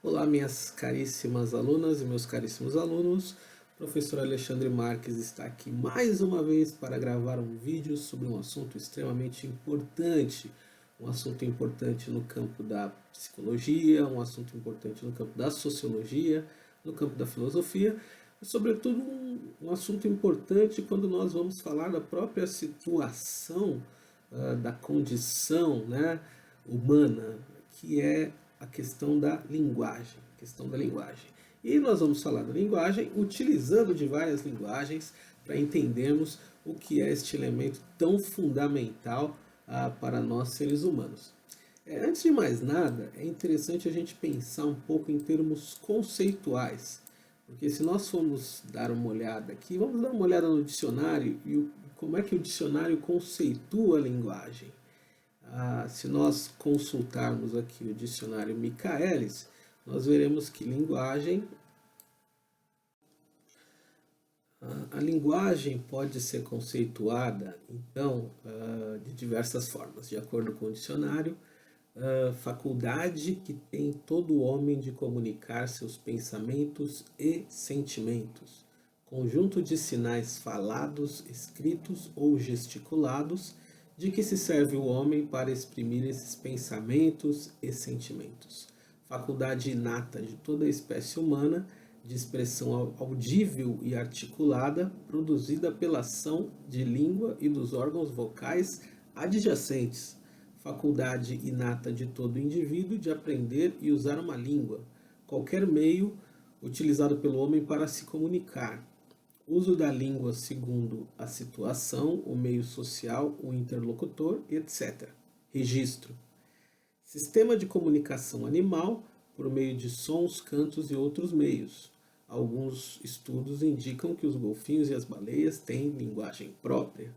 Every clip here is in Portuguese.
Olá, minhas caríssimas alunas e meus caríssimos alunos. O professor Alexandre Marques está aqui mais uma vez para gravar um vídeo sobre um assunto extremamente importante. Um assunto importante no campo da psicologia, um assunto importante no campo da sociologia, no campo da filosofia, e sobretudo um assunto importante quando nós vamos falar da própria situação da condição, né, humana, que é a questão da linguagem. E nós vamos falar da linguagem utilizando de várias linguagens para entendermos o que é este elemento tão fundamental para nós seres humanos. Antes de mais nada, é interessante a gente pensar um pouco em termos conceituais, porque se nós formos dar uma olhada aqui, vamos dar uma olhada no dicionário e como é que o dicionário conceitua a linguagem. Se nós consultarmos aqui o dicionário Michaelis, nós veremos que a linguagem pode ser conceituada, então, de diversas formas. De acordo com o dicionário, faculdade que tem todo homem de comunicar seus pensamentos e sentimentos, conjunto de sinais falados, escritos ou gesticulados, de que se serve o homem para exprimir esses pensamentos e sentimentos. Faculdade inata de toda a espécie humana, de expressão audível e articulada, produzida pela ação de língua e dos órgãos vocais adjacentes. Faculdade inata de todo indivíduo de aprender e usar uma língua, qualquer meio utilizado pelo homem para se comunicar. Uso da língua segundo a situação, o meio social, o interlocutor, etc. Registro. Sistema de comunicação animal por meio de sons, cantos e outros meios. Alguns estudos indicam que os golfinhos e as baleias têm linguagem própria.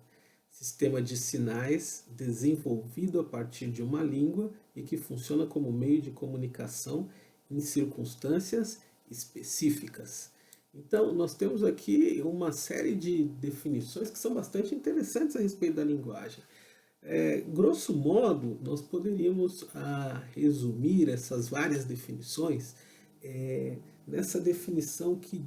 Sistema de sinais desenvolvido a partir de uma língua e que funciona como meio de comunicação em circunstâncias específicas. Então, nós temos aqui uma série de definições que são bastante interessantes a respeito da linguagem. Grosso modo, nós poderíamos resumir essas várias definições nessa definição que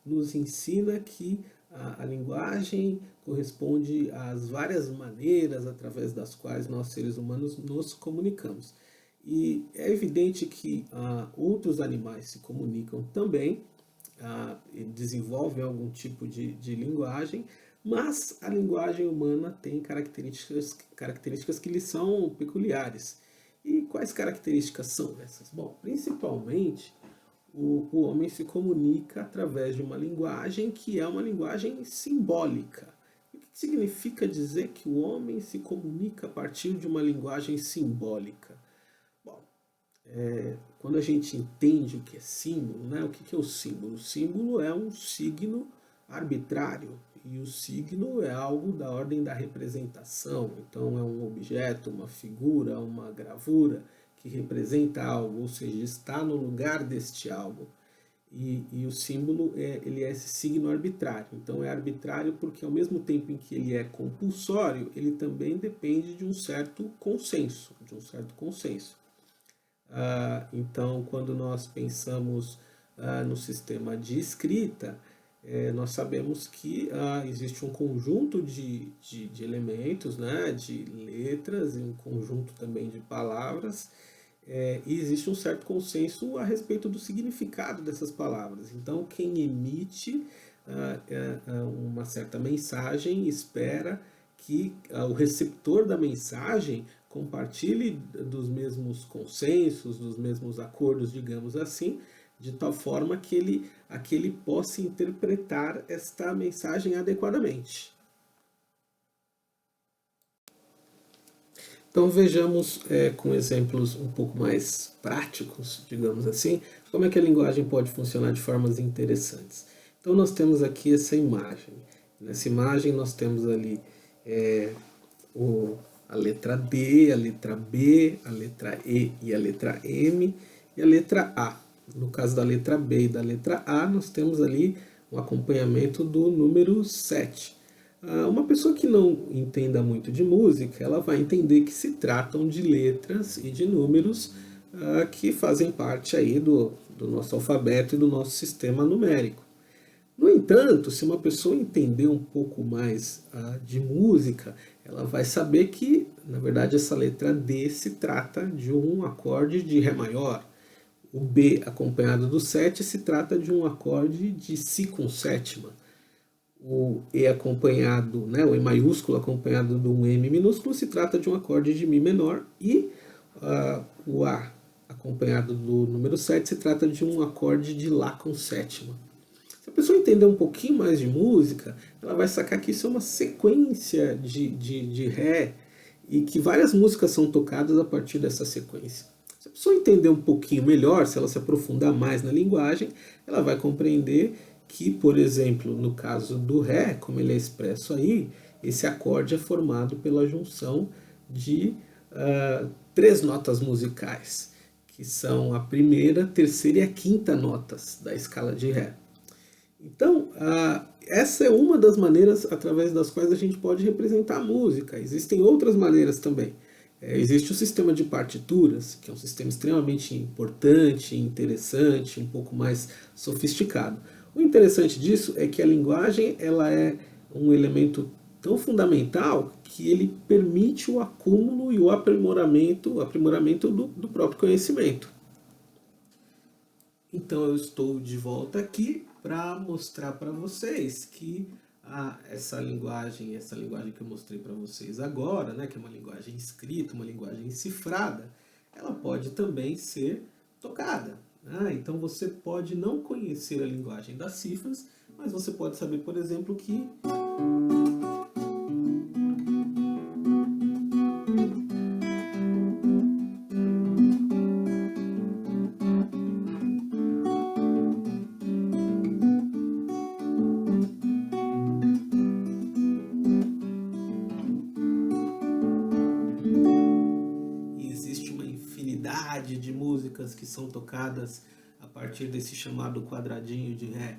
nos ensina que a linguagem corresponde às várias maneiras através das quais nós, seres humanos, nos comunicamos. E é evidente que outros animais se comunicam também, desenvolvem algum tipo de linguagem, mas a linguagem humana tem características que lhe são peculiares. E quais características são essas? Bom, principalmente o homem se comunica através de uma linguagem que é uma linguagem simbólica. O que significa dizer que o homem se comunica a partir de uma linguagem simbólica? Quando a gente entende o que é símbolo, né? O que é o símbolo? O símbolo é um signo arbitrário, e o signo é algo da ordem da representação. Então é um objeto, uma figura, uma gravura que representa algo, ou seja, está no lugar deste algo. E o símbolo ele é esse signo arbitrário. Então é arbitrário porque ao mesmo tempo em que ele é compulsório, ele também depende de um certo consenso, Então, quando nós pensamos no sistema de escrita, nós sabemos que existe um conjunto de elementos, né, de letras, e um conjunto também de palavras, e existe um certo consenso a respeito do significado dessas palavras. Então, quem emite uma certa mensagem espera que o receptor da mensagem compartilhe dos mesmos consensos, dos mesmos acordos, digamos assim, de tal forma que ele possa interpretar esta mensagem adequadamente. Então vejamos com exemplos um pouco mais práticos, digamos assim, como é que a linguagem pode funcionar de formas interessantes. Então nós temos aqui essa imagem. Nessa imagem nós temos ali a letra D, a letra B, a letra E e a letra M e a letra A. No caso da letra B e da letra A, nós temos ali um acompanhamento do número 7. Uma pessoa que não entenda muito de música, ela vai entender que se tratam de letras e de números que fazem parte aí do nosso alfabeto e do nosso sistema numérico. No entanto, se uma pessoa entender um pouco mais de música, ela vai saber que, na verdade, essa letra D se trata de um acorde de Ré maior. O B acompanhado do 7 se trata de um acorde de Si com sétima. O E acompanhado, né, o E maiúsculo acompanhado de um M minúsculo se trata de um acorde de Mi menor. E o A acompanhado do número 7 se trata de um acorde de Lá com sétima. Se a pessoa entender um pouquinho mais de música, ela vai sacar que isso é uma sequência de Ré e que várias músicas são tocadas a partir dessa sequência. Se a pessoa entender um pouquinho melhor, se ela se aprofundar mais na linguagem, ela vai compreender que, por exemplo, no caso do Ré, como ele é expresso aí, esse acorde é formado pela junção de 3 notas musicais, que são a primeira, terceira e a quinta notas da escala de Ré. Então, essa é uma das maneiras através das quais a gente pode representar a música. Existem outras maneiras também. Existe o sistema de partituras, que é um sistema extremamente importante, interessante, um pouco mais sofisticado. O interessante disso é que a linguagem ela é um elemento tão fundamental que ele permite o acúmulo e o aprimoramento do próprio conhecimento. Então eu estou de volta aqui para mostrar para vocês que essa linguagem que eu mostrei para vocês agora, né, que é uma linguagem escrita, uma linguagem cifrada, ela pode também ser tocada. Então você pode não conhecer a linguagem das cifras, mas você pode saber, por exemplo, que de músicas que são tocadas a partir desse chamado quadradinho de Ré.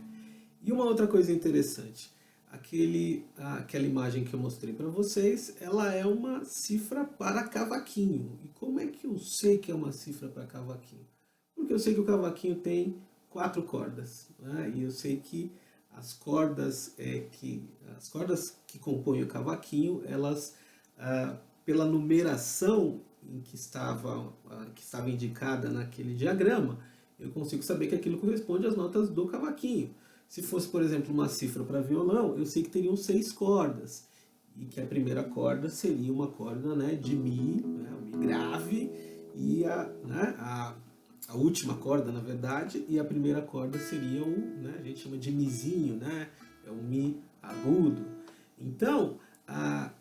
E uma outra coisa interessante, aquela imagem que eu mostrei para vocês, ela é uma cifra para cavaquinho. E como é que eu sei que é uma cifra para cavaquinho? Porque eu sei que o cavaquinho tem 4 cordas, né? E eu sei que as cordas que compõem o cavaquinho, elas, pela numeração em que estava indicada naquele diagrama, eu consigo saber que aquilo corresponde às notas do cavaquinho. Se fosse, por exemplo, uma cifra para violão, eu sei que teriam 6 cordas, e que a primeira corda seria uma corda, né, de Mi, né, o Mi grave, e a última corda, na verdade, e a primeira corda seria a gente chama de Mizinho, né, é o Mi agudo. Então,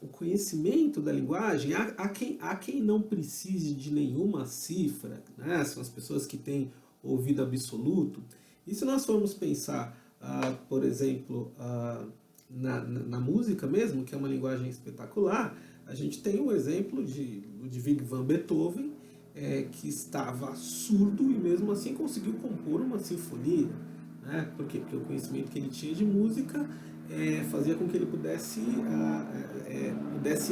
o conhecimento da linguagem, há quem não precise de nenhuma cifra, né? São as pessoas que têm ouvido absoluto. E se nós formos pensar, por exemplo, na música mesmo, que é uma linguagem espetacular, a gente tem o exemplo de Ludwig van Beethoven, que estava surdo e mesmo assim conseguiu compor uma sinfonia. Né? Por quê? Porque o conhecimento que ele tinha de música fazia com que ele pudesse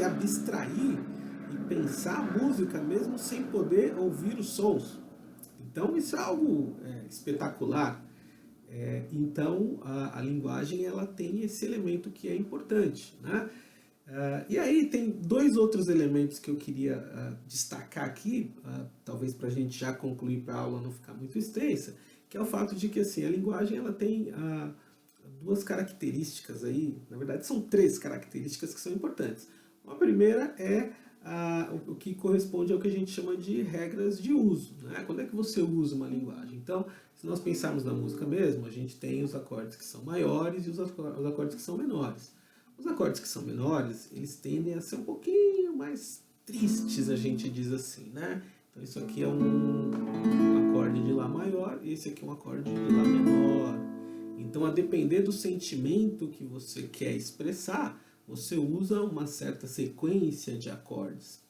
abstrair e pensar a música mesmo sem poder ouvir os sons. Então isso é algo espetacular. Então a linguagem ela tem esse elemento que é importante. Né? E aí tem 2 outros elementos que eu queria destacar aqui, talvez para a gente já concluir para a aula não ficar muito extensa, que é o fato de que assim, a linguagem ela tem 2 características aí, na verdade são 3 características que são importantes. A primeira é o que corresponde ao que a gente chama de regras de uso. Né? Quando é que você usa uma linguagem? Então, se nós pensarmos na música mesmo, a gente tem os acordes que são maiores e os acordes que são menores. Os acordes que são menores, eles tendem a ser um pouquinho mais tristes, a gente diz assim, né? Então isso aqui é um acorde de Lá maior e esse aqui é um acorde de Lá menor. Então, a depender do sentimento que você quer expressar, você usa uma certa sequência de acordes.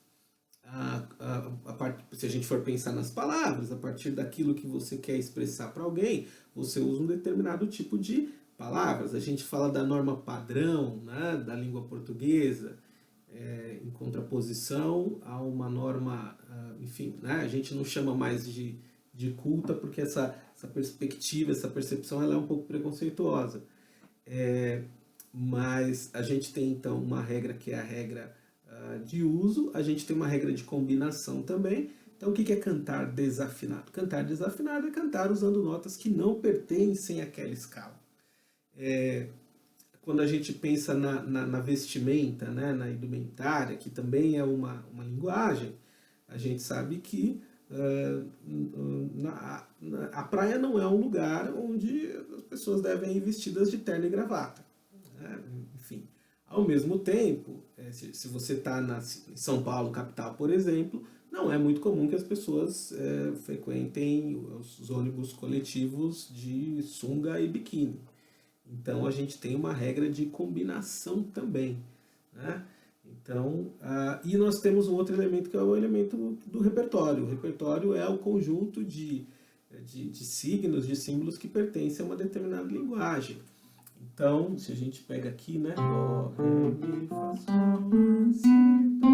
Se a gente for pensar nas palavras, a partir daquilo que você quer expressar para alguém, você usa um determinado tipo de palavras. A gente fala da norma padrão, né, da língua portuguesa, em contraposição a uma norma, enfim, né, a gente não chama mais de culta porque essa perspectiva, essa percepção, ela é um pouco preconceituosa. Mas a gente tem então uma regra que é a regra de uso, a gente tem uma regra de combinação também. Então o que é cantar desafinado? Cantar desafinado é cantar usando notas que não pertencem àquela escala. Quando a gente pensa na vestimenta, né, na indumentária, que também é uma linguagem, a gente sabe que a praia não é um lugar onde as pessoas devem ir vestidas de terno e gravata. Né? Enfim, ao mesmo tempo, se você está em São Paulo, capital, por exemplo, não é muito comum que as pessoas frequentem os ônibus coletivos de sunga e biquíni. Então a gente tem uma regra de combinação também. Né? Então, e nós temos um outro elemento que é o elemento do repertório. O repertório é o conjunto de signos, de símbolos que pertencem a uma determinada linguagem. Então, se a gente pega aqui, né? Dó, ré, mi, fá, sol, lá, si, dó.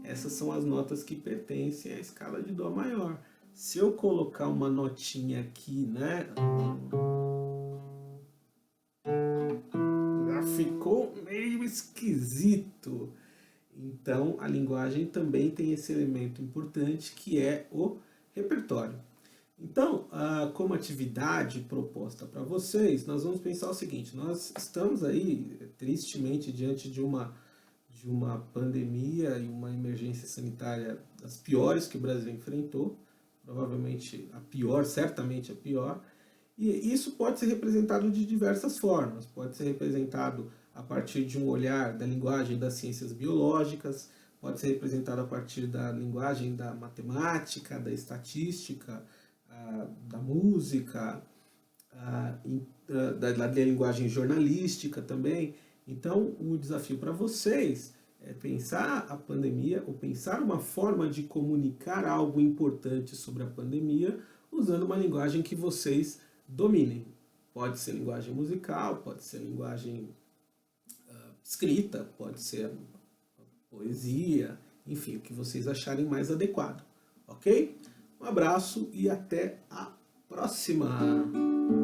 Essas são as notas que pertencem à escala de Dó maior. Se eu colocar uma notinha aqui, né? Ficou meio esquisito. Então, a linguagem também tem esse elemento importante que é o repertório. Então, como atividade proposta para vocês, nós vamos pensar o seguinte: nós estamos aí, tristemente, diante de uma pandemia e uma emergência sanitária das piores que o Brasil enfrentou, provavelmente a pior, certamente a pior, e isso pode ser representado de diversas formas. Pode ser representado a partir de um olhar da linguagem das ciências biológicas, pode ser representado a partir da linguagem da matemática, da estatística, da música, da linguagem jornalística também. Então, o desafio para vocês é pensar a pandemia, ou pensar uma forma de comunicar algo importante sobre a pandemia, usando uma linguagem que vocês dominem. Pode ser linguagem musical, pode ser linguagem escrita, pode ser poesia, enfim, o que vocês acharem mais adequado. Ok? Um abraço e até a próxima!